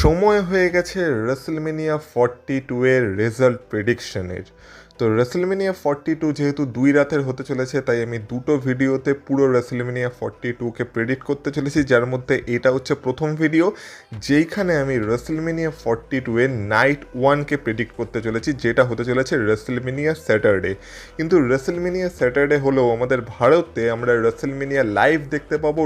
সময় হয়ে গেছে রেসলমেনিয়া 42 এর রেজাল্ট প্রেডিকশনের। তো রেসলমেনিয়া 42 যেহেতু 2 রাতের হতে চলেছে, তাই আমি দুটো ভিডিওতে পুরো রেসলমেনিয়া 42কে প্রেডিক্ট করতে চলেছি, যার মধ্যে এটা হচ্ছে প্রথম ভিডিও যেইখানে আমি রেসলমেনিয়া 42 এর নাইট 1কে প্রেডিক্ট করতে চলেছি, যেটা হতে চলেছে রেসলমেনিয়া স্যাটারডে। কিন্তু রেসলমেনিয়া স্যাটারডে হলেও আমাদের ভারতে আমরা রেসলমেনিয়া লাইভ দেখতে পাবো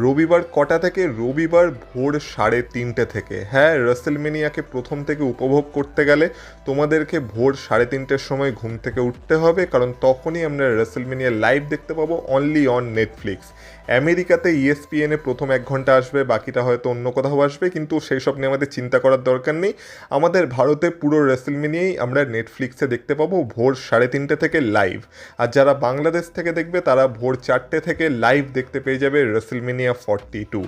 রবিবার কটা থেকে? রবিবার ভোর 3:30 থেকে। হ্যাঁ, রেসলমেনিয়াকে প্রথম থেকে উপভোগ করতে গেলে তোমাদেরকে ভোর 3:30-র সময় ঘুম থেকে উঠতে হবে, কারণ তখনই আমরা রেসলমেনিয়া লাইভ দেখতে পাবো অনলি অন নেটফ্লিক্স। আমেরিকাতে ESPN-এ প্রথম 1 ঘন্টা আসবে, বাকিটা হয়তো অন্য কোথাও আসবে, কিন্তু সেই সব নিয়ে আমাদের চিন্তা করার দরকার নেই। আমাদের ভারতে পুরো রেসলমেনিয়াই আমরা নেটফ্লিক্সে দেখতে পাবো ভোর 3:30 থেকে লাইভ। আর যারা বাংলাদেশ থেকে দেখবে তারা ভোর 4টে থেকে লাইভ দেখতে পেয়ে যাবে রেসলমেনিয়া 42।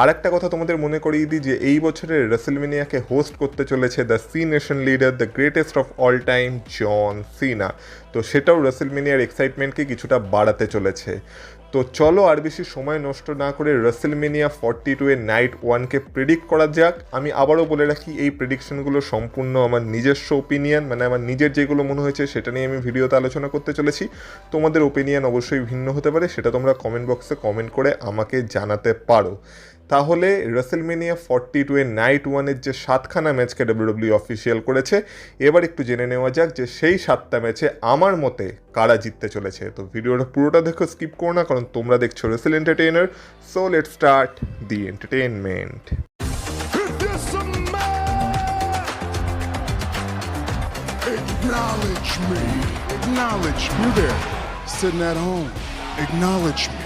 আর একটা কথা তোমাদের মনে করিয়ে দিই যে এই বছরের রেসলমেনিয়াকে হোস্ট করতে চলেছে the Cenation leader, the greatest of all time, John Cena. তো সেটাও রেসলমেনিয়ার এক্সাইটমেন্টকে কিছুটা বাড়াতে চলেছে। তো চলো আর বেশি সময় নষ্ট না করে রেসলমেনিয়া 42 এর নাইট 1কে প্রেডিক্ট করা যাক। আমি আবারও বলে রাখি, এই প্রেডিকশনগুলো সম্পূর্ণ আমার নিজস্ব ওপিনিয়ন, মানে আমার নিজের যেগুলো মনে হয়েছে সেটা নিয়ে আমি ভিডিওতে আলোচনা করতে চলেছি। তোমাদের ওপিনিয়ন অবশ্যই ভিন্ন হতে পারে, সেটা তোমরা কমেন্ট বক্সে কমেন্ট করে আমাকে জানাতে পারো। তাহলে রেসলমেনিয়া 42 এর নাইট 1-এর যে 7খানা ম্যাচকে WWE অফিসিয়াল করেছে, এবার একটু জেনে নেওয়া যাক যে সেই 7টা ম্যাচে আমার মতে কারা জিততে চলেছে। তো ভিডিওটা পুরোটা দেখো, স্কিপ করো না, কারণ তোমরা দেখছো wrestle entertainer. So let's start the entertainment. Acknowledge me. Acknowledge me. You there, sitting at home. Acknowledge me.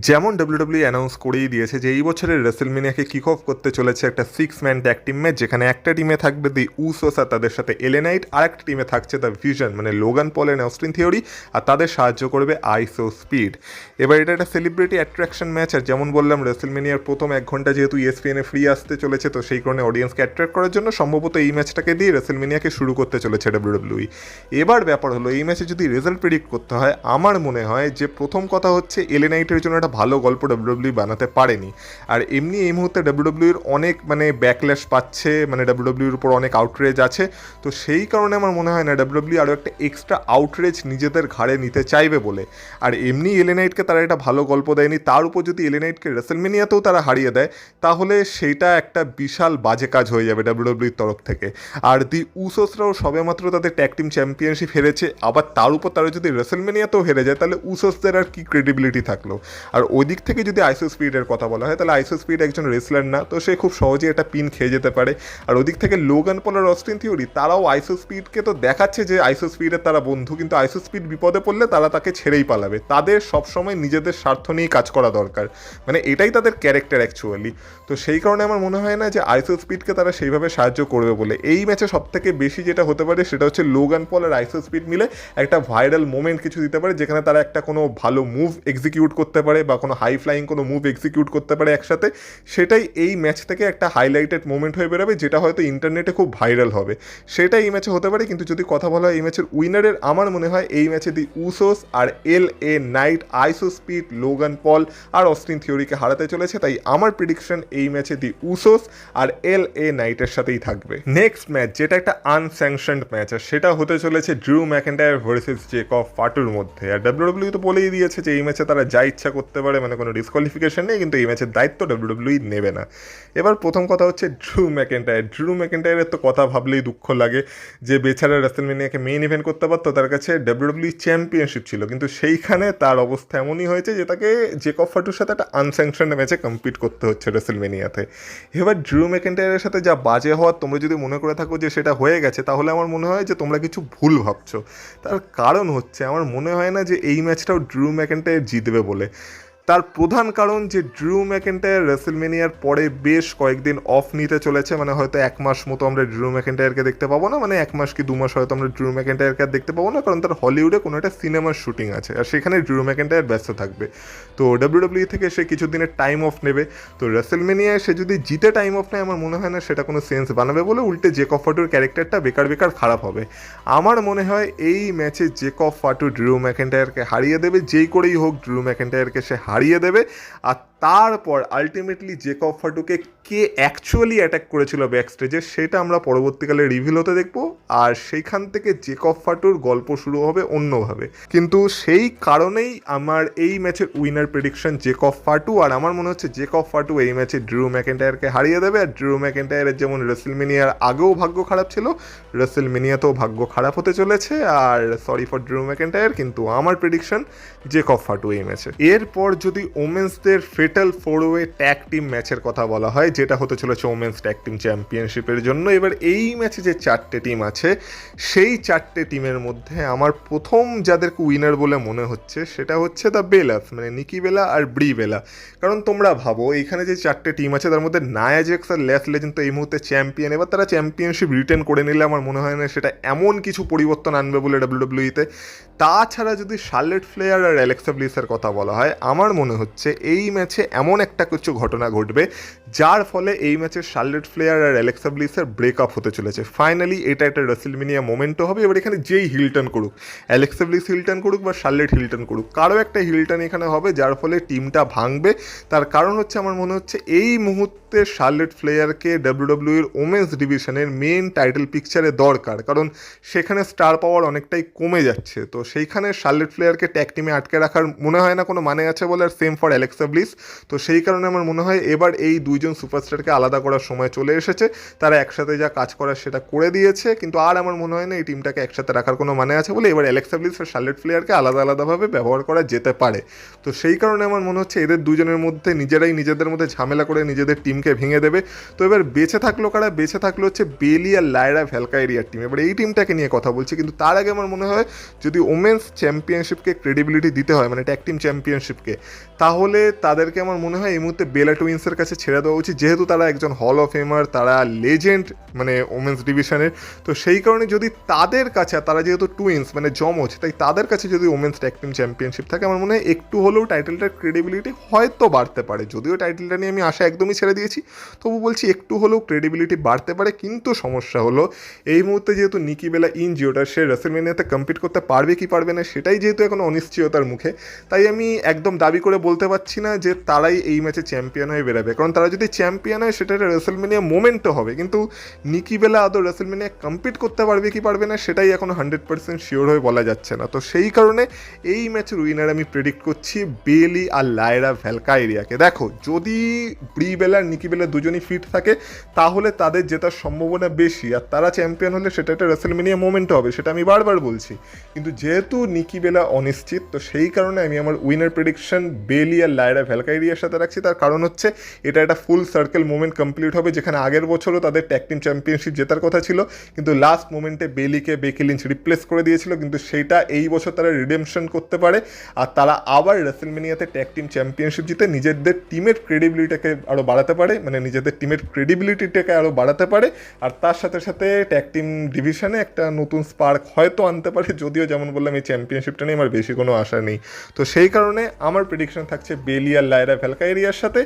যেমন WWE অ্যানাউন্স করেই দিয়েছে যে এই বছরের রেসলমেনিয়াকে কিক অফ করতে চলেছে একটা 6-ম্যান ট্যাগ টিম ম্যাচ, যেখানে একটা টিমে থাকবে দি উসোস আর তাদের সাথে এলএ নাইট, আর একটা টিমে থাকছে দ্য ভিশন মানে Logan Paul and Austin Theory, আর তাদের সাহায্য করবে আইসো স্পিড। এবার এটা একটা সেলিব্রিটি অ্যাট্রাকশন ম্যাচ, আর যেমন বললাম রেসলমেনিয়ার প্রথম 1 ঘন্টা যেহেতু ESPN-এ ফ্রি আসতে চলেছে, তো সেই কারণে অডিয়েন্সকে অ্যাট্রাক্ট করার জন্য সম্ভবত এই ম্যাচটাকে দিয়ে রেসলমেনিয়াকে শুরু করতে চলেছে WWE। এবার ব্যাপার হলো, এই ম্যাচে যদি রেজাল্ট প্রেডিক্ট করতে হয়, আমার মনে হয় যে প্রথম কথা হচ্ছে এলএ নাইটের জন্য একটা ভালো গল্প WWE বানাতে পারেনি। আর এমনি এই মুহূর্তে WWE-র অনেক ব্যাকল্যাশ পাচ্ছে, WWE-র উপর অনেক আউটরেজ আছে। তো সেই কারণে আমার মনে হয় না WWE আরও একটা এক্সট্রা আউটরেজ নিজেদের ঘাড়ে নিতে চাইবে বলে। আর এমনি এলএ নাইটকে তারা একটা ভালো গল্প দেয়নি, তার উপর যদি এলএ নাইটকে রেসলমেনিয়াতেও তারা হারিয়ে দেয়, তাহলে সেইটা একটা বিশাল বাজে কাজ হয়ে যাবে WWE-র তরফ থেকে। আর দি উসোসরাও সবেমাত্র তাদের ট্যাগ টিম চ্যাম্পিয়নশিপ হেরেছে, আবার তার উপর তারা যদি রেসলমেনিয়াতেও হেরে যায়, তাহলে উসোসদের আর কি ক্রেডিবিলিটি থাকলো? আর ওই দিক থেকে যদি আইসো স্পিডের কথা বলা হয়, তাহলে আইসো স্পিড একজন রেসলার না, তো সে খুব সহজেই একটা পিন খেয়ে যেতে পারে। আর ওদিক থেকে লোগান পল আর অস্টিন থিওরি, তারাও আইসো স্পিডকে তো দেখাচ্ছে যে আইসো স্পিডের তারা বন্ধু, কিন্তু আইসো স্পিড বিপদে পড়লে তারা তাকে ছেড়েই পালাবে। তাদের সবসময় নিজেদের স্বার্থ নিয়েই কাজ করা দরকার, এটাই তাদের ক্যারেক্টার অ্যাকচুয়ালি। তো সেই কারণে আমার মনে হয় না যে আইসো স্পিডকে তারা সেইভাবে সাহায্য করবে বলে। এই ম্যাচে সবথেকে বেশি যেটা হতে পারে সেটা হচ্ছে লোগান পল আর আইসো স্পিড মিলে একটা ভাইরাল মোমেন্ট কিছু দিতে পারে, যেখানে তারা একটা কোনো ভালো মুভ এক্সিকিউট করতে পারে বা কোনো হাই ফ্লাইং কোনো মুভ এক্সিকিউট করতে পারে একসাথে। সেটাই এই ম্যাচ থেকে একটা হাইলাইটেড মোমেন্ট হয়ে বেরোবে, যেটা হয়তো ইন্টারনেটে খুব ভাইরাল হবে। সেটাই এই ম্যাচে হতে পারে। কিন্তু যদি কথা বলা হয় এই ম্যাচের উইনারের, আমার মনে হয় এই ম্যাচে দি উসোস আর এলএ নাইট আইসো স্পিড লোগান পল আর অস্টিন থিওরিকে হারাতে চলেছে। তাই আমার প্রেডিকশন এই ম্যাচে দি উসোস আর এলএ নাইটের সাথেই থাকবে। নেক্সট ম্যাচ, যেটা একটা আনস্যাংশনড ম্যাচ, আর সেটা হতে চলেছে ড্রু ম্যাকেন্টায়ার ভার্সেস জেকব ফাটুর মধ্যে। আর WWE তো বলেই দিয়েছে যে এই ম্যাচে তারা যা ইচ্ছা করতে পারে, কোনো ডিসকোয়ালিফিকেশন নেই, কিন্তু এই ম্যাচের দায়িত্ব WWE নেবে না। এবার প্রথম কথা হচ্ছে ড্রু ম্যাকেন্টায়ারের তো কথা ভাবলেই দুঃখ লাগে যে বেচারা রেসলমেনিয়াকে মেইন ইভেন্ট করতে পারতো, তার কাছে WWE চ্যাম্পিয়নশিপ ছিল, কিন্তু সেইখানে তার অবস্থা এমনই হয়েছে যে তাকে জেকব ফাটুর সাথে একটা আনস্যাংশনড ম্যাচে কম্পিট করতে হচ্ছে রেসলমেনিয়াতে। এবার ড্রু ম্যাকেন্টায়ারের সাথে যা বাজে হওয়ার, তোমরা যদি মনে করে থাকো যে সেটা হয়ে গেছে, তাহলে আমার মনে হয় যে তোমরা কিছু ভুল ভাবছো। তার কারণ হচ্ছে, আমার মনে হয় না যে এই ম্যাচটাও ড্রু ম্যাকেন্টায়ার জিতবে বলে। তার প্রধান কারণ যে ড্রু ম্যাকেন্টায়ার রেসলমেনিয়ার পরে বেশ কয়েকদিন অফ নিতে চলেছে, হয়তো 1 মাস মতো আমরা ড্রু ম্যাকেন্টায়ারকে দেখতে পাবো না, 1 মাস কি 2 মাস হয়তো আমরা ড্রু ম্যাকেন্টায়ারকে আর দেখতে পাবো না, কারণ তার হলিউডে কোনো একটা সিনেমার শুটিং আছে, আর সেখানে ড্রু ম্যাকেন্টায়ার ব্যস্ত থাকবে। তো WWE থেকে সে কিছুদিনের টাইম অফ নেবে। তো রেসলমেনিয়ায় সে যদি জিতে টাইম অফ নেয়, আমার মনে হয় না সেটা কোনো সেন্স বানাবে বলে, উল্টে জেকব ফাটুর ক্যারেক্টারটা বেকার খারাপ হবে। আমার মনে হয় এই ম্যাচে জেকব ফাটু ড্রু ম্যাকেন্টায়ারকে হারিয়ে দেবে, যেই করেই হোক ড্রু ম্যাকেন্টায়ারকে সে হারিয়ে দেবে। আর তারপর আলটিমেটলি জেকব ফাটুকে কে অ্যাকচুয়ালি অ্যাটাক করেছিল ব্যাক স্টেজে সেটা আমরা পরবর্তীকালে রিভিল হতে দেখবো, আর সেইখান থেকে জেকব ফাটুর গল্প শুরু হবে অন্যভাবে। কিন্তু সেই কারণেই আমার এই ম্যাচের উইনার প্রেডিকশন জেকব ফাটু, আর আমার মনে হচ্ছে জেকব ফাটু এই ম্যাচে ড্রু ম্যাকেন্টায়ারকে হারিয়ে দেবে। আর ড্রু ম্যাকেন্টায়ারের যেমন রেসেলমেনিয়ার আগেও ভাগ্য খারাপ ছিল, রেসেলমেনিয়াতেও ভাগ্য খারাপ হতে চলেছে। আর সরি ফর ড্রু ম্যাকেন্টায়ার, কিন্তু আমার প্রেডিকশন জেকব ফাটু এই ম্যাচে। এরপর যদি ওমেন্সদের ফেটাল 4-ওয়ে ট্যাগ টিম ম্যাচের কথা বলা হয়, যেটা হতে চলেছে ওমেন্স ট্যাগ টিম চ্যাম্পিয়নশিপের জন্য, এবার এই ম্যাচে যে 4টে টিম আছে সেই 4টে টিমের মধ্যে আমার প্রথম যাদেরকে উইনার বলে মনে হচ্ছে সেটা হচ্ছে দ্য বেলাস, মানে নিকি বেলা আর ব্রি বেলা। কারণ তোমরা ভাবো এইখানে যে 4টে টিম আছে তার মধ্যে নায়া জ্যাক্স আর ল্যাশ লেজেন্ড তো এই মুহূর্তে চ্যাম্পিয়ন, এবার তারা চ্যাম্পিয়নশিপ রিটেন করে নিলে আমার মনে হয় না সেটা এমন কিছু পরিবর্তন আনবে বলে ডাব্লিউডাব্লিউইতে। তাছাড়া যদি শার্লেট ফ্লেয়ার আর অ্যালেক্সা ব্লিসের কথা বলা হয়, আমার মনে হচ্ছে এই ম্যাচে এমন একটা কিছু ঘটনা ঘটবে যার ফলে এই ম্যাচে শার্লেট ফ্লেয়ার আর অ্যালেক্সা ব্লিসের ব্রেকআপ হতে চলেছে। ফাইনালি এটা একটা রেসেলমেনিয়া মোমেন্টও হবে। এবার এখানে যেই হিলটার্ন করুক, অ্যালেক্সা ব্লিস হিলটার্ন করুক বা শার্লেট হিলটার্ন করুক, কারো একটা হিলটার্ন এখানে হবে যার ফলে টিমটা ভাঙবে। তার কারণ হচ্ছে আমার মনে হচ্ছে এই মুহূর্তে শার্লেট ফ্লেয়ারকে ডাব্লিউডাব্লিউইর ওমেন্স ডিভিশনের মেন টাইটেল পিকচারে দরকার, কারণ সেখানে স্টার পাওয়ার অনেকটাই কমে যাচ্ছে। তো সেইখানে শার্লেট ফ্লেয়ারকে ট্যাগ টিমে আটকে রাখার মনে হয় না কোনো মানে আছে বলে, আর সেম ফর অ্যালেক্সা ব্লিস। তো সেই কারণে আমার মনে হয় এবার এই দুইজন সুপারস্টারকে আলাদা করার সময় চলে এসেছে। তারা একসাথে যা কাজ করার সেটা করে দিয়েছে, কিন্তু আর আমার মনে হয় না এই টিমটাকে একসাথে রাখার কোনো মানে আছে বলে এবার অ্যালেক্সা ব্লিস আর শার্লেট ফ্লেয়ারকে আলাদা আলাদাভাবে ব্যবহার করা যেতে পারে। তো সেই কারণে আমার মনে হচ্ছে এদের দুজনের মধ্যে নিজেরাই নিজেদের মধ্যে ঝামেলা করে নিজেদের টিমকে ভেঙে দেবে। তো এবার বেঁচে থাকলো কারা? বেঁচে থাকলো হচ্ছে বেলি আর লায়রা ভ্যালকাইরিয়ার টিম। এবার এই টিমটাকে নিয়ে কথা বলছি, কিন্তু তার আগে আমার মনে হয় যদি ওমেন্স চ্যাম্পিয়নশিপকে ক্রেডিবিলিটি দিতে হয়, মানে ট্যাগ টিম চ্যাম্পিয়নশিপকে, তাহলে তাদেরকে আমার মনে হয় এই মুহূর্তে বেলা টুইন্সের কাছে ছেড়ে দেওয়া উচিত, যেহেতু তারা একজন হল অফ ফেমার, তারা লেজেন্ড মানে ওমেন্স ডিভিশনের। তো সেই কারণে যদি তাদের কাছে, তারা যেহেতু টুইন্স মানে যমজ, তাই তাদের কাছে যদি ওমেন্স ট্যাগ টিম চ্যাম্পিয়নশিপ থাকে আমার মনে হয় একটু হলেও টাইটেলটার ক্রেডিবিলিটি হয়তো বাড়তে পারে। যদিও টাইটেলটা নিয়ে আমি আশা একদমই ছেড়ে দিয়েছি, তবু বলছি একটু হলেও ক্রেডিবিলিটি বাড়তে পারে। কিন্তু সমস্যা হলো এই মুহূর্তে যেহেতু নিকি বেলা ইনজিওটা, সে রেসেলমেনিয়াতে কম্পিট করতে পারবে কি পারবে না সেটাই যেহেতু এখন অনিশ্চয়তার মুখে, তাই আমি একদম দাবি করে বলতে পারছি না যে তারাই এই ম্যাচে চ্যাম্পিয়ন হয়ে বেরোবে। কারণ তারা যদি চ্যাম্পিয়ন হয় সেটা একটা রেসেলমেনিয়া মোমেন্টও হবে, কিন্তু নিকি বেলা আদৌ রেসেলমেনিয়া কম্পিট করতে পারবে কি পারবে না সেটাই এখন 100% শিওর হয়ে বলা যাচ্ছে না। তো সেই কারণে এই ম্যাচের উইনার আমি প্রেডিক্ট করছি বেলি আর লায়রা ভ্যালকাইরিয়াকে। দেখো যদি ব্রি বেলা আর নিকি বেলা দুজনই ফিট থাকে তাহলে তাদের জেতার সম্ভাবনা বেশি, আর তারা চ্যাম্পিয়ন হলে সেটা একটা রেসেলমেনিয়া মোমেন্টও হবে, সেটা আমি বারবার বলছি। কিন্তু যেহেতু নিকি বেলা অনিশ্চিত, তো সেই কারণে আমি আমার উইনার প্রেডিকশন বেলি আর লায়রা ভ্যালকাইরিয়ার সাথে রাখছি। তার কারণ হচ্ছে এটা একটা ফুল সার্কেল মোমেন্ট কমপ্লিট হবে, যেখানে আগের বছরও তাদের ট্যাগ টিম চ্যাম্পিয়নশিপ জেতার কথা ছিল, কিন্তু লাস্ট মোমেন্টে বেলিকে বেকি লিঞ্চ রিপ্লেস করে দিয়েছিল, কিন্তু সেইটা এই বছর তারা রিডেমশন করতে পারে আর তারা আবার রেসেলমেনিয়াতে ট্যাগ টিম চ্যাম্পিয়নশিপ জিতে নিজেদের টিমের ক্রেডিবিলিটিটাকে আরও বাড়াতে পারে, মানে নিজেদের টিমের ক্রেডিবিলিটিটাকে আরও বাড়াতে পারে, আর তার সাথে সাথে ট্যাগ টিম ডিভিশনে একটা নতুন স্পার্ক হয়তো আনতে পারে। যদিও যেমন বললাম এই চ্যাম্পিয়নশিপটা নিয়ে আমার বেশি কোনো আশা নেই। তো সেই কারণে আমার প্রেডিকশন থাকছে বেলি আর লায়রা ভ্যালকাইরিয়ার সাথে,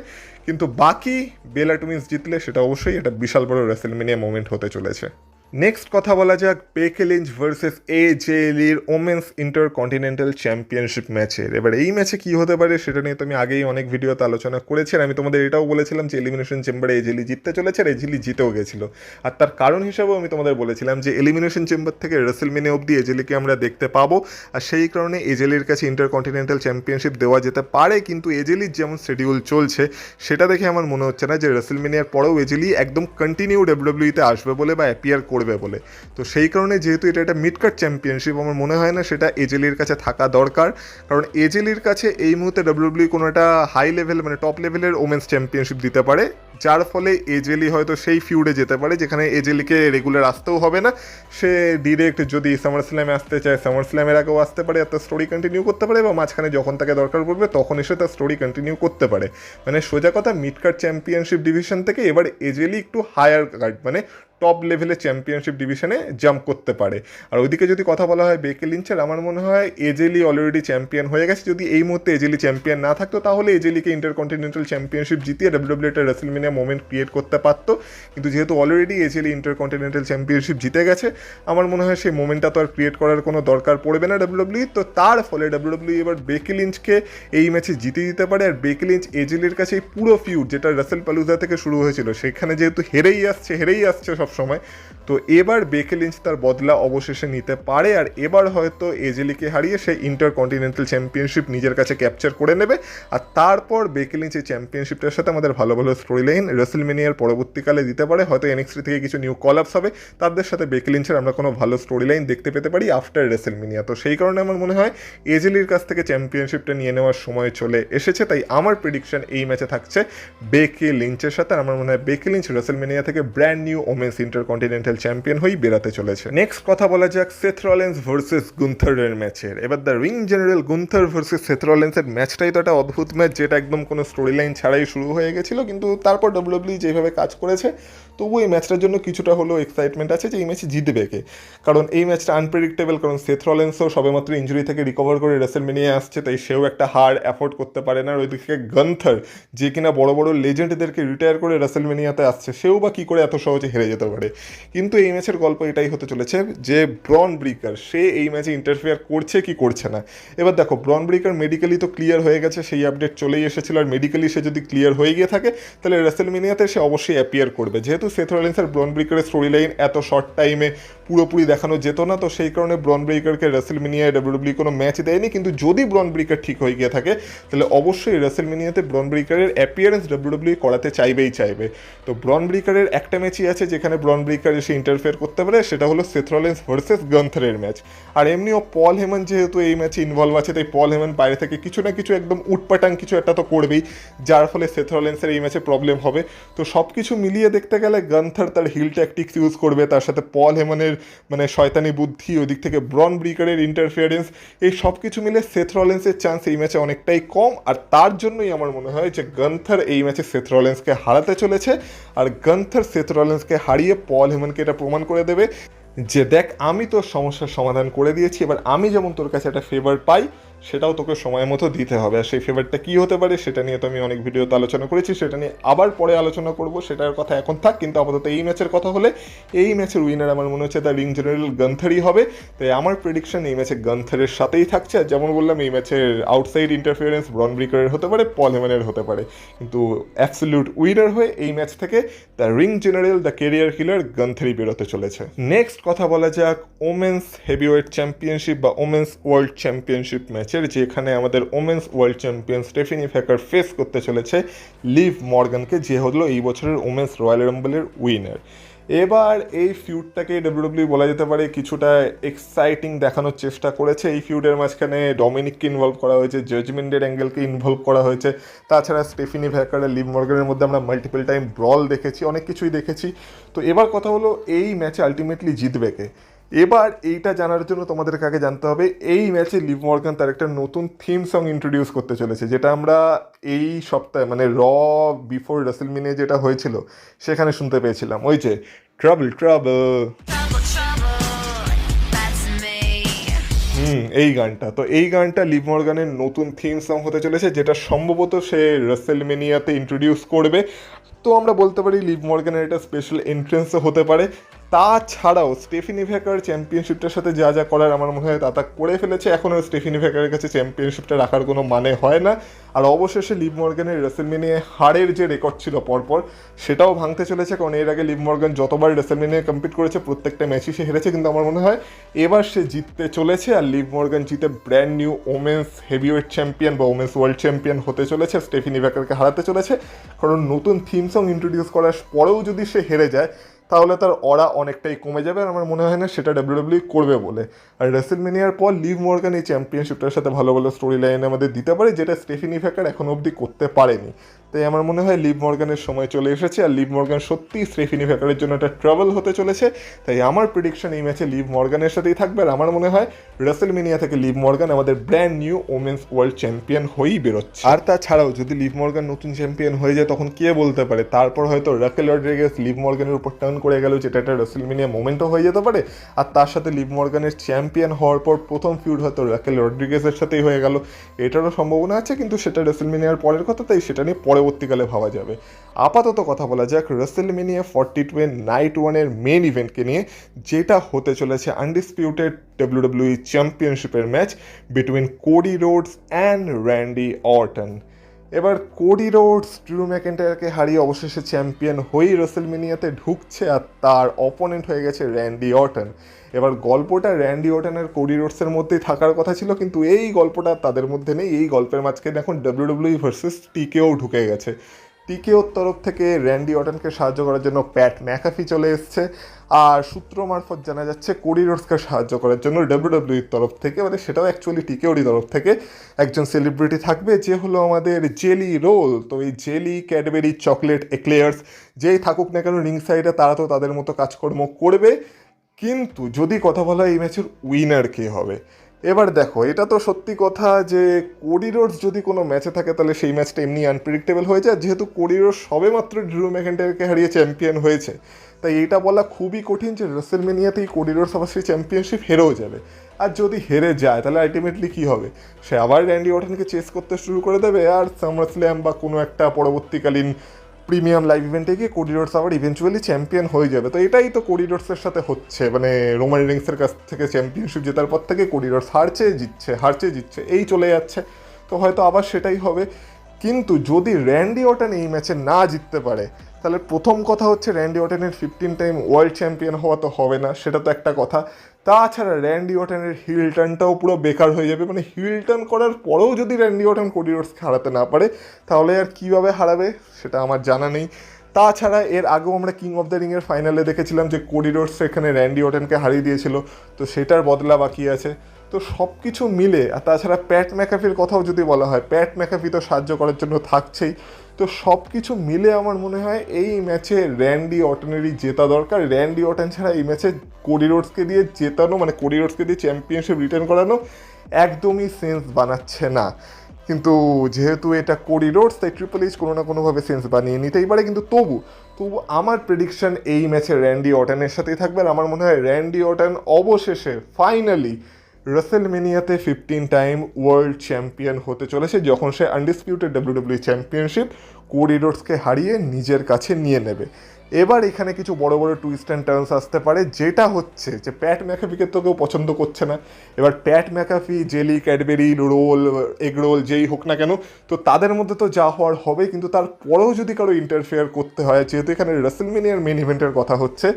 কিন্তু বাকি বেলা টুইন্স জিতলে সেটা অবশ্যই একটা বিশাল বড় রেসেলমেনিয়া মোমেন্ট হতে চলেছে। নেক্সট কথা বলা যাক বেকি লিঞ্চ ভার্সেস এজে লির ওমেন্স ইন্টারকন্টিনেন্টাল চ্যাম্পিয়নশিপ ম্যাচের। এবার এই ম্যাচে কী হতে পারে সেটা নিয়ে তো আমি আগেই অনেক ভিডিওতে আলোচনা করেছি, আর আমি তোমাদের এটাও বলেছিলাম যে এলিমিনেশন চেম্বারে এজে লি জিততে চলেছে, আর এজে লি জিতেও গেছিলো। আর তার কারণ হিসাবেও আমি তোমাদের বলেছিলাম যে এলিমিনেশন চেম্বার থেকে রেসেলমেনিয়া অবধি এজে লিকে আমরা দেখতে পাবো, আর সেই কারণে এজে লির কাছে ইন্টারকন্টিনেন্টাল চ্যাম্পিয়নশিপ দেওয়া যেতে পারে। কিন্তু এজে লির যেমন শিডিউল চলছে সেটা দেখে আমার মনে হচ্ছে না যে রেসেলমেনিয়ার পরেও এজে লি একদম কন্টিনিউ ডাব্লিউডাব্লিউইতে আসবে বলে বা অ্যাপিয়ার করবে বলে। তো সেই কারণে যেহেতু এটা একটা মিড কার্ড চ্যাম্পিয়নশিপ, আমার মনে হয় না সেটা এজে লির কাছে থাকা দরকার, কারণ এজে লির কাছে এই মুহূর্তে ডাব্লিউডাব্লিউই কোনো একটা হাই লেভেল মানে টপ লেভেলের ওমেন্স চ্যাম্পিয়নশিপ দিতে পারে, যার ফলে এজে লি হয়তো সেই ফিউডে যেতে পারে যেখানে এজে লিকে রেগুলার আসতেও হবে না, সে ডিরেক্ট যদি সামার স্ল্যামে আসতে চায় সামার স্ল্যামের আগেও আসতে পারে, আর তার স্টোরি কন্টিনিউ করতে পারে, বা মাঝখানে যখন তাকে দরকার পড়বে তখন এসে তার স্টোরি কন্টিনিউ করতে পারে। মানে সোজা কথা মিড কার্ড চ্যাম্পিয়নশিপ ডিভিশন থেকে এবার এজে লি একটু হায়ার কার্ড মানে টপ লেভেলে চ্যাম্পিয়নশিপ ডিভিশনে জাম্প করতে পারে। আর ওইদিকে যদি কথা বলা হয় বেকি লিঞ্চের, আমার মনে হয় এজেলি অলরেডি চ্যাম্পিয়ন হয়ে গেছে। যদি এই মুহূর্তে এজেলি চ্যাম্পিয়ন না থাকতো তাহলে এজেলিকে ইন্টারকন্টিনেন্টাল চ্যাম্পিয়নশিপ জিতিয়ে ডাব্লিউডাব্লিউ একটা রেসলমেনিয়া মোমেন্ট ক্রিয়েট করতে পারতো, কিন্তু যেহেতু অলরেডি এজেলি ইন্টারকন্টিনেন্টাল চ্যাম্পিয়নশিপ জিতে গেছে, আমার মনে হয় সেই মোমেন্টটা তো আর ক্রিয়েট করার কোনো দরকার পড়বে না ডাব্লিউডাব্লিউ। তো তার ফলে ডাব্লিউডাব্লিউ এবার বেকি লিঞ্চকে এই ম্যাচে জিতে দিতে পারে। আর বেকি লিঞ্চ এজেলির কাছে এই পুরো ফিউড যেটা রাসেল পালুজা থেকে শুরু হয়েছিল সেখানে যেহেতু হেরেই আসছে সবসময়, তো এবার বেকি লিঞ্চ তার বদলা অবশেষে নিতে পারে। আর এবার হয়তো এজেলিকে হারিয়ে সে ইন্টারকন্টিনেন্টাল চ্যাম্পিয়নশিপ নিজের কাছে ক্যাপচার করে নেবে। আর তারপর বেকি লিঞ্চ এই চ্যাম্পিয়নশিপটার সাথে আমাদের ভালো ভালো স্টোরি লাইন রেসলমেনিয়ার পরবর্তীকালে দিতে পারে। হয়তো এনএক্সটি থেকে কিছু নিউ কল আপস হবে, তাদের সাথে বেকি লিঞ্চের আমরা কোনো ভালো স্টোরি লাইন দেখতে পেতে পারি আফটার রেসলমেনিয়া। তো সেই কারণে আমার মনে হয় এজেলির কাছ থেকে চ্যাম্পিয়নশিপটা নিয়ে নেওয়ার সময় চলে এসেছে। তাই আমার প্রেডিকশন এই ম্যাচে থাকছে বেকি লিঞ্চের সাথে। আমার মনে হয় বেকি লিঞ্চ রেসলমেনিয়া থেকে brand new women's intercontinental champion হয়েই বেরাতে চলেছে। নেক্সট কথা বলা যাক সেথ রলিন্স ভার্সেস গুন্থারের ম্যাচের। এবার the ring general Gunther versus Seth রলিন্সের ম্যাচটাই তো একটা অদ্ভুত ম্যাচ, যেটা একদম কোনো স্টোরি লাইন ছাড়াই শুরু হয়ে গেছিলো, কিন্তু তারপর ডাব্লিউডাব্লিউ যেভাবে কাজ করেছে তবু এই ম্যাচটার জন্য কিছুটা হলেও এক্সাইটমেন্ট আছে যে এই ম্যাচে জিতবে কে। কারণ এই ম্যাচটা আনপ্রেডিক্টেবল, কারণ সেথ রলিন্সও সবেমাত্র ইঞ্জুরি থেকে রিকভার করে রেসলমেনিয়া আসছে, তাই সেও একটা হার অ্যাফোর্ড করতে পারে না। আর ওইদিকে গান্থার যে কিনা বড় বড় লেজেন্ডদেরকে রিটায়ার করে রেসলমেনিয়াতে আসছে, সেও বা কী করে এত সহজে হেরে যেতে পারে। কিন্তু এই ম্যাচের গল্প এটাই হতে চলেছে যে ব্রন ব্রিকার সে এই ম্যাচে ইন্টারফেয়ার করছে কি করছে না। এবার দেখো ব্রন ব্রিকার মেডিকেলি তো ক্লিয়ার হয়ে গেছে, সেই আপডেট চলেই এসেছিল। আর মেডিকেলি সে যদি ক্লিয়ার হয়ে গিয়ে থাকে তাহলে রেসলমেনিয়াতে সে অবশ্যই অ্যাপিয়ার করবে। যেহেতু সেথ রলিন্স আর ব্রন ব্রিকারের স্টোরি লাইন এত শর্ট টাইমে পুরোপুরি দেখানো যেত না, তো সেই কারণে ব্রন ব্রিকারকে রেসলমেনিয়ায় ডাব্লিউডাব্লিউ কোনো ম্যাচ দেয়নি। কিন্তু যদি ব্রন ব্রিকার ঠিক হয়ে গিয়ে থাকে তাহলে অবশ্যই রেসলমেনিয়াতে ব্রন ব্রিকারের অ্যাপিয়ারেন্স ডাব্লিউডাব্লিউ করাতে চাইবে। তো ব্রন ব্রিকারের একটা ম্যাচই আছে যেখানে ব্রন ব্রিকার এসে ইন্টারফেয়ার করতে পারে, সেটা হলো সেথ রলিন্স ভার্সেস গান্থারের ম্যাচ। আর এমনিও পল হেমন যেহেতু এই ম্যাচে ইনভলভ আছে, তাই পল হেমন বাইরে থেকে কিছু না কিছু একদম উটপাটাং কিছু একটা তো করবেই, যার ফলে সেথ রলিন্সের এই ম্যাচে প্রবলেম হবে। তো সব কিছু মিলিয়ে দেখতে গেলে গান্থার তার হিল ট্যাকটিক্স ইউজ করবে, তার সাথে পল হেমনের মানে শয়তানি বুদ্ধি, ওইদিক থেকে ব্রন ব্রিকারের ইন্টারফিয়ারেন্স, এই সব কিছু মিলে সেথ রলিন্সের চান্স এই ম্যাচে অনেকটাই কম। আর তার জন্যই আমার মনে হয় যে গান্থার এই ম্যাচে সেথ রলিন্সকে হারাতে চলেছে। আর গান্থার সেথ রলিন্সকে হারিয়ে পল হেমনকে এটা প্রমাণ করে দেবে যে দেখ আমি তোর সমস্যার সমাধান করে দিয়েছি, এবার আমি যেমন তোর কাছে একটা ফেভার পাই সেটাও তোকে সময় মতো দিতে হবে। আর সেই ফেভারটা কী হতে পারে সেটা নিয়ে তো আমি অনেক ভিডিওতে আলোচনা করেছি, সেটা নিয়ে আবার পরে আলোচনা করব, সেটার কথা এখন থাক। কিন্তু আপাতত এই ম্যাচের কথা হলে এই ম্যাচের উইনার আমার মনে হচ্ছে দ্য রিং জেনারেল গান্থারই হবে। তাই আমার প্রেডিকশন এই ম্যাচে গান্থারের সাথেই থাকছে। আর যেমন বললাম এই ম্যাচের আউটসাইড ইন্টারফিয়ারেন্স ব্রন ব্রিকারের হতে পারে, পল হেমনের হতে পারে, কিন্তু অ্যাবসলিউট উইনার হয়ে এই ম্যাচ থেকে the ring general the career killer গান্থারই বেরোতে চলেছে। নেক্সট কথা বলা যাক ওমেন্স হেভিওয়েট চ্যাম্পিয়নশিপ বা ওমেন্স ওয়ার্ল্ড চ্যাম্পিয়নশিপ ম্যাচের, যেখানে আমাদের women's world champion Stephanie Vaquer face করতে চলেছে লিভ মর্গানকে, যে হলো এই বছরের ওমেন্স রয়্যাল রাম্বলের উইনার। এবার এই ফিউডটাকে ডাব্লিউডাব্লিউ বলা যেতে পারে কিছুটা এক্সাইটিং দেখানোর চেষ্টা করেছে। এই ফিউডের মাঝখানে ডমিনিককে ইনভলভ করা হয়েছে, জাজমেন্টের অ্যাঙ্গেলকে ইনভলভ করা হয়েছে, তাছাড়া স্টেফিনি ভ্যাকার আর লিভ মর্গানের মধ্যে আমরা মাল্টিপল টাইম ব্রল দেখেছি, অনেক কিছুই দেখেছি। তো এবার কথা হলো এই ম্যাচে আলটিমেটলি জিতবে কে। এবার এইটা জানার জন্য তোমাদেরকে আগে জানতে হবে এই ম্যাচে লিভ মর্গান তার একটা নতুন থিম সং ইন্ট্রোডিউস করতে চলেছে, যেটা আমরা এই সপ্তাহে মানে র বিফোর রেসলমেনিয়া যেটা হয়েছিল সেখানে শুনতে পেয়েছিলাম, ওই যে ট্রাবল ট্রাবল, এই গানটা। তো এই গানটা লিভ মর্গানের নতুন থিম সং হতে চলেছে, যেটা সম্ভবত সে রেসলমেনিয়াতে ইন্ট্রোডিউস করবে। তো আমরা বলতে পারি লিভ মর্গানের একটা স্পেশাল এন্ট্রেন্সও হতে পারে। তাছাড়াও স্টেফিনি ভ্যাকার চ্যাম্পিয়নশিপটার সাথে যা যা করার আমার মনে হয় তা করে ফেলেছে, এখন আর স্টেফিনি ভ্যাকারের কাছে চ্যাম্পিয়নশিপটা রাখার কোনো মানে হয় না। আর অবশেষে লিভ মর্গানের রেসলমেনিয়ায় হারের যে রেকর্ড ছিল পরপর সেটাও ভাঙতে চলেছে, কারণ এর আগে লিভ মর্গান যতবার রেসলমেনিয়ায় কম্পিট করেছে প্রত্যেকটা ম্যাচই সে হেরেছে, কিন্তু আমার মনে হয় এবার সে জিততে চলেছে। আর লিভ মর্গান জিতে brand new women's heavyweight champion বা ওমেন্স ওয়ার্ল্ড চ্যাম্পিয়ন হতে চলেছে, স্টেফিনি ভ্যাকারকে হারাতে চলেছে। কারণ নতুন থিম সং ইন্ট্রোডিউস করার পরেও যদি সে হেরে যায় তাহলে তার অরা অনেকটাই কমে যাবে, আর আমার মনে হয় না সেটা ডাব্লিউডাব্লিউ করবে বলে। আর রেসলমেনিয়ার পর লিভ মর্গান এই চ্যাম্পিয়নশিপটার সাথে ভালো ভালো স্টোরি লাইন আমাদের দিতে পারে, যেটা স্টেফিনি ভ্যাকার এখনো অবধি করতে পারেনি। তো তাই আমার মনে হয় লিভ মর্গানের সময় চলে এসেছে, আর লিভ মর্গান সত্যি স্টেফানি ভেকারের জন্য একটা ট্রাবল হতে চলেছে। তাই আমার প্রেডিকশন এই ম্যাচে লিভ মর্গানের সাথেই থাকবে, আর আমার মনে হয় রাসেলমেনিয়া থেকে লিভ মর্গান আমাদের brand new women's world champion হয়েই বেরোচ্ছে। আর তাছাড়াও যদি লিভ মর্গান নতুন চ্যাম্পিয়ন হয়ে যায় তখন কে বলতে পারে, তারপর হয়তো রাকেল রড্রিগেজ লিভ মর্গানের উপর টার্ন করে গেল, যেটা একটা রাসেলমেনিয়া মোমেন্টও হয়ে যেতে পারে। আর তার সাথে লিভ মর্গানের চ্যাম্পিয়ন হওয়ার পর প্রথম ফিউড হয়তো রাকেল রড্রিগেজের সাথেই হয়ে গেল, এটারও সম্ভাবনা আছে, কিন্তু সেটা রাসেলমেনিয়ার পরের কথা, তাই সেটা নিয়ে পরবর্তীকালে ভাবা যাবে। আপাতত কথা বলা যাক রাসেলমেনিয়া 42 নাইট ওয়ানের মেন ইভেন্টকে নিয়ে, যেটা হতে চলেছে আনডিসপিউটেড WWE চ্যাম্পিয়নশিপের match between Cody roads and Randy Orton. এবার কোডি রোডস ড্রু ম্যাকেন্টায়ারকে হারিয়ে অবশেষে চ্যাম্পিয়ন হয়েই রাসেলমেনিয়াতে ঢুকছে, আর তার অপোনেন্ট হয়ে গেছে র্যান্ডি অর্টন। এবার গল্পটা র্যান্ডি অর্টনের কোডি রোডসের মধ্যেই থাকার কথা ছিল, কিন্তু এই গল্পটা তাদের মধ্যে নেই। এই গল্পের মাঝখানে এখন WWE ভার্সেস টিকেও ঢুকে গেছে। টিকেওর তরফ থেকে র্যান্ডি অর্টনকে সাহায্য করার জন্য প্যাট ম্যাকাফি চলে এসছে, আর সূত্র মারফত জানা যাচ্ছে কোডি রোডসকে সাহায্য করার জন্য WWEর তরফ থেকে, মানে সেটাও অ্যাকচুয়ালি টিকেওরই তরফ থেকে একজন সেলিব্রিটি থাকবে, যে হলো আমাদের জেলি রোল। তো এই জেলি, ক্যাডবেরি, চকলেট এক্লেয়ার্স যেই থাকুক না কেন রিং সাইডে, তারা তো তাদের মতো কাজকর্ম করবে। কিন্তু যদি কথা বলা হয় এই ম্যাচের উইনার কে হবে, এবার দেখো এটা তো সত্যি কথা যে কোডি রোডস যদি কোনো ম্যাচে থাকে তাহলে সেই ম্যাচটা এমনি আনপ্রেডিক্টেবল হয়ে যায়, যেহেতু কোডি রোডস সবে মাত্র ড্রু ম্যাকেন্টায়ারকে হারিয়ে চ্যাম্পিয়ন হয়েছে। তাই এটা বলা খুবই কঠিন যে রাসেলমেনিয়াতেই কোডি রোডস আবার সেই চ্যাম্পিয়নশিপ হেরেও যাবে। আর যদি হেরে যায় তাহলে আলটিমেটলি কী হবে, সে আবার র্যান্ডি অর্টনকে চেস করতে শুরু করে দেবে, আর সামারস্ল্যাম বা কোনো একটা পরবর্তীকালীন প্রিমিয়াম লাইভ ইভেন্টে গিয়ে কোডি রোডস আবার ইভেন্চুয়ালি চ্যাম্পিয়ন হয়ে যাবে। তো এটাই তো কোডি রোডসের সাথে হচ্ছে, মানে রোমান রিংসের কাছ থেকে চ্যাম্পিয়নশিপ জেতার পর থেকে কোডি রোডস হারছে জিতছে এই চলে যাচ্ছে। তো হয়তো আবার সেটাই হবে। কিন্তু যদি র্যান্ডি অর্টন এই ম্যাচে না জিততে পারে, তাহলে প্রথম কথা হচ্ছে র্যান্ডি অর্টনের 15 টাইম ওয়ার্ল্ড চ্যাম্পিয়ন হওয়া তো হবে না, সেটা তো একটা কথা। তাছাড়া র্যান্ডি অর্টনের হিল টার্নটাও পুরো বেকার হয়ে যাবে, মানে হিল টার্ন করার পরেও যদি র্যান্ডি অর্টন কোডি রোডসকে হারাতে না পারে, তাহলে আর কীভাবে হারাবে সেটা আমার জানা নেই। তাছাড়া এর আগেও আমরা কিং অফ দ্য রিংয়ের ফাইনালে দেখেছিলাম যে কোডি রোডস এখানে র্যান্ডি অর্টনকে হারিয়ে দিয়েছিল, তো সেটার বদলা বাকি আছে। তো সব কিছু মিলে, আর তাছাড়া প্যাট ম্যাকাফির কথাও যদি বলা হয়, প্যাট ম্যাকাফি তো সাহায্য করার জন্য থাকছেই। তো সব কিছু মিলে আমার মনে হয় এই ম্যাচে র্যান্ডি অর্টনেরই জেতা দরকার। র্যান্ডি অর্টন ছাড়া এই ম্যাচে কোডি রোডসকে দিয়ে জেতানো, মানে কোডি রোডসকে দিয়ে চ্যাম্পিয়নশিপ রিটার্ন করানো একদমই সেন্স বানাচ্ছে না। কিন্তু যেহেতু এটা কোডি রোডস, তাই ট্রিপল এইচ কোনো না কোনোভাবে সেন্স বানিয়ে নিতেই পারে। কিন্তু তবু আমার প্রেডিকশন এই ম্যাচে র্যান্ডি অর্টনের সাথেই থাকবে, আর আমার মনে হয় র্যান্ডি অর্টন অবশেষে ফাইনালি রাসেলমেনিয়াতে 15 টাইম ওয়ার্ল্ড চ্যাম্পিয়ন হতে চলেছে, যখন সে আনডিসপিউটেড WWE চ্যাম্পিয়নশিপ কোডি রোডসকে হারিয়ে নিজের কাছে নিয়ে নেবে। এবার এখানে কিছু বড় বড় টুইস্ট অ্যান্ড টার্নস আসতে পারে, যেটা হচ্ছে যে প্যাট ম্যাকাফিকে তো কেউ পছন্দ করছে না। এবার Pat McAfee, jelly, Cadbury, roll, egg roll যেই হোক না কেন, তো তাদের মধ্যে তো যা হওয়ার হবে, কিন্তু তারপরেও যদি কারো ইন্টারফেয়ার করতে হয়, যেহেতু এখানে রাসেলমেনিয়ার মেন ইভেন্টের কথা হচ্ছে,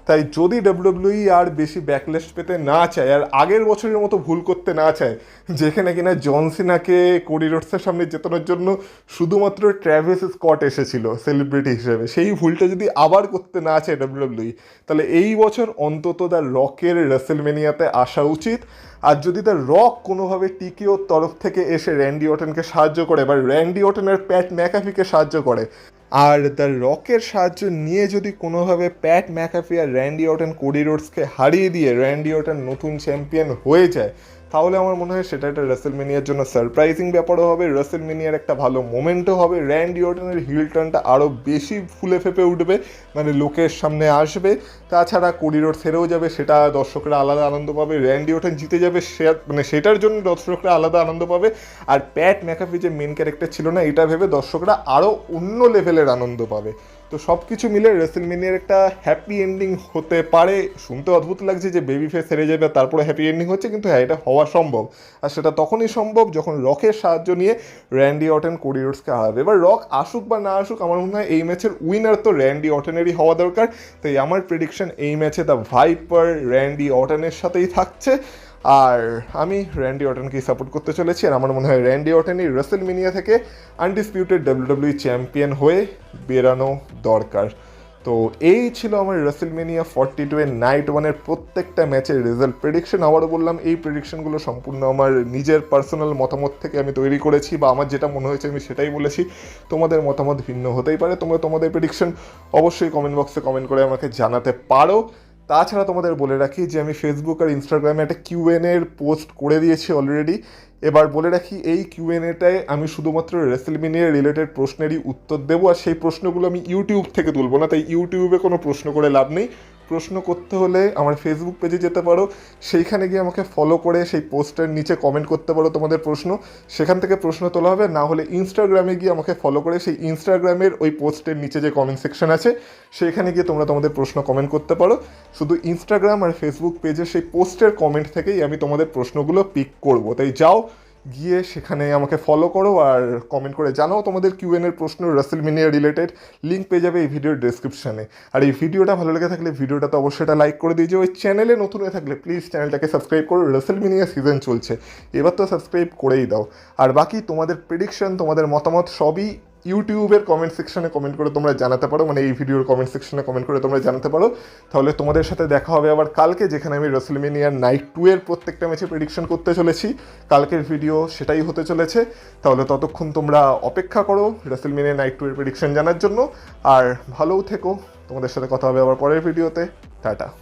তাই যদি WWE আর বেশি ব্যাকলেশ পেতে না চায়, আর আগের বছরের মতো ভুল করতে না চায় যেখানে কিনা জন সিনাকে কোডি রোডসের সামনে জেতানোর জন্য শুধুমাত্র ট্র্যাভিস স্কট এসেছিল সেলিব্রিটি হিসেবে, সেই ভুলটা যদি আবার করতে না চায় WWE, তাহলে এই বছর অন্তত দ্য রকের রাসেলমেনিয়াতে আসা উচিত। আর যদি দ্য রক কোনোভাবে টিকিওর তরফ থেকে এসে র্যান্ডি অর্টনকে সাহায্য করে, বা র্যান্ডি অর্টনের প্যাট ম্যাকাফিকে সাহায্য করে, আর দ্য রকের সাহায্য নিয়ে যদি কোনোভাবে প্যাট ম্যাকাফি আর র্যান্ডি অর্টন কোডি রোডসকে হারিয়ে দিয়ে র্যান্ডি অর্টন নতুন চ্যাম্পিয়ন হয়ে যায়, তাহলে আমার মনে হয় সেটা একটা রাসেলমেনিয়ার জন্য সারপ্রাইজিং ব্যাপারও হবে, রাসেলমেনিয়ার একটা ভালো মোমেন্টও হবে। র্যান্ডি অর্টনের হিল টার্নটা আরও বেশি ফুলে ফেপে উঠবে, মানে লোকের সামনে আসবে। তাছাড়া কোডি রোডস হেরেও যাবে, সেটা দর্শকরা আলাদা আনন্দ পাবে। র্যান্ডি অর্টন জিতে যাবে, সে মানে সেটার জন্য দর্শকরা আলাদা আনন্দ পাবে। আর প্যাট ম্যাকাফি যে মেন ক্যারেক্টার ছিল না, এটা ভেবে দর্শকরা আরও অন্য লেভেলের আনন্দ পাবে। তো সব কিছু মিলে রাসেলমেনিয়ার একটা হ্যাপি এন্ডিং হতে পারে। শুনতে অদ্ভুত লাগছে যে বেবি ফেস হেরে যাবে তারপরে হ্যাপি এন্ডিং হচ্ছে, কিন্তু হ্যাঁ, এটা হওয়া সম্ভব। আর সেটা তখনই সম্ভব যখন রকের সাহায্য নিয়ে র্যান্ডি অর্টন কোডি রোডসকে হারাবে। এবার রক আসুক বা না আসুক, আমার মনে হয় এই ম্যাচের উইনার তো র্যান্ডি অর্টনেরই হওয়া দরকার। তাই আমার প্রেডিকশন এই ম্যাচে দ্য ভাইপার র্যান্ডি অর্টনের সাথেই থাকছে, আর আমি র্যান্ডি অর্টনকেই সাপোর্ট করতে চলেছি। আর আমার মনে হয় র্যান্ডি অর্টনই রাসেলমেনিয়া থেকে আনডিসপিউটেড WWE চ্যাম্পিয়ন হয়ে বেরানো দরকার। তো এই ছিল আমার রেসেলমেনিয়া 42 এর নাইট ওয়ানের প্রত্যেকটা ম্যাচের রেজাল্ট প্রেডিকশন। আবারও বললাম, এই প্রেডিকশনগুলো সম্পূর্ণ আমার নিজের পার্সোনাল মতামত থেকে আমি তৈরি করেছি, বা আমার যেটা মনে হয়েছে আমি সেটাই বলেছি। তোমাদের মতামত ভিন্ন হতেই পারে, তোমরা তোমাদের প্রেডিকশন অবশ্যই কমেন্ট বক্সে কমেন্ট করে আমাকে জানাতে পারো। তাছাড়া তোমাদের বলে রাখি যে আমি ফেসবুক আর ইনস্টাগ্রামে একটা কিউএনএ এর পোস্ট করে দিয়েছি অলরেডি। এবার বলে রাখি, এই কিউএনএটায় আমি শুধুমাত্র রেসেলমেনিয়া রিলেটেড প্রশ্নেরই উত্তর দেবো, আর সেই প্রশ্নগুলো আমি ইউটিউব থেকে তুলবো না। তাই ইউটিউবে কোনো প্রশ্ন করে লাভ নেই। প্রশ্ন করতে হলে আমার ফেসবুক পেজে যেতে পারো, সেইখানে গিয়ে আমাকে ফলো করে সেই পোস্টের নিচে কমেন্ট করতে পারো তোমাদের প্রশ্ন, সেখান থেকে প্রশ্ন তোলা হবে। না হলে ইনস্টাগ্রামে গিয়ে আমাকে ফলো করে সেই ইনস্টাগ্রামের ওই পোস্টের নিচে যে কমেন্ট সেকশন আছে সেইখানে গিয়ে তোমরা তোমাদের প্রশ্ন কমেন্ট করতে পারো। শুধু ইনস্টাগ্রাম আর ফেসবুক পেজে সেই পোস্টের কমেন্ট থেকেই আমি তোমাদের প্রশ্নগুলো পিক করব। তাই যাও, গিয়ে সেখানে আমাকে ফলো করো আর কমেন্ট করে জানাও তোমাদের কিউএনএর প্রশ্ন রেসেলমেনিয়া রিলেটেড। লিঙ্ক পেয়ে যাবে এই ভিডিওর ডেসক্রিপশানে। আর এই ভিডিওটা ভালো লেগে থাকলে ভিডিওটাতে অবশ্যই এটা লাইক করে দিয়েছে। ওই চ্যানেলে নতুন হয়ে থাকলে প্লিজ চ্যানেলটাকে সাবস্ক্রাইব করো। রেসেলমেনিয়া সিজন চলছে, এবার তো সাবস্ক্রাইব করেই দাও। আর বাকি তোমাদের প্রেডিকশন, তোমাদের মতামত সবই ইউটিউবের কমেন্ট সেকশনে কমেন্ট করে তোমরা জানাতে পারো, মানে এই ভিডিওর কমেন্ট সেকশনে কমেন্ট করে তোমরা জানাতে পারো। তাহলে তোমাদের সাথে দেখা হবে আবার কালকে, যেখানে আমি রেসেলমেনিয়ার নাইট 2 এর প্রত্যেকটা ম্যাচে প্রেডিকশন করতে চলেছি। কালকের ভিডিও সেটাই হতে চলেছে। তাহলে ততক্ষণ তোমরা অপেক্ষা করো রেসেলমেনিয়া নাইট 2 এর প্রেডিকশন জানার জন্য। আর ভালোও থেকো। তোমাদের সাথে কথা হবে আবার পরের ভিডিওতে। টাটা।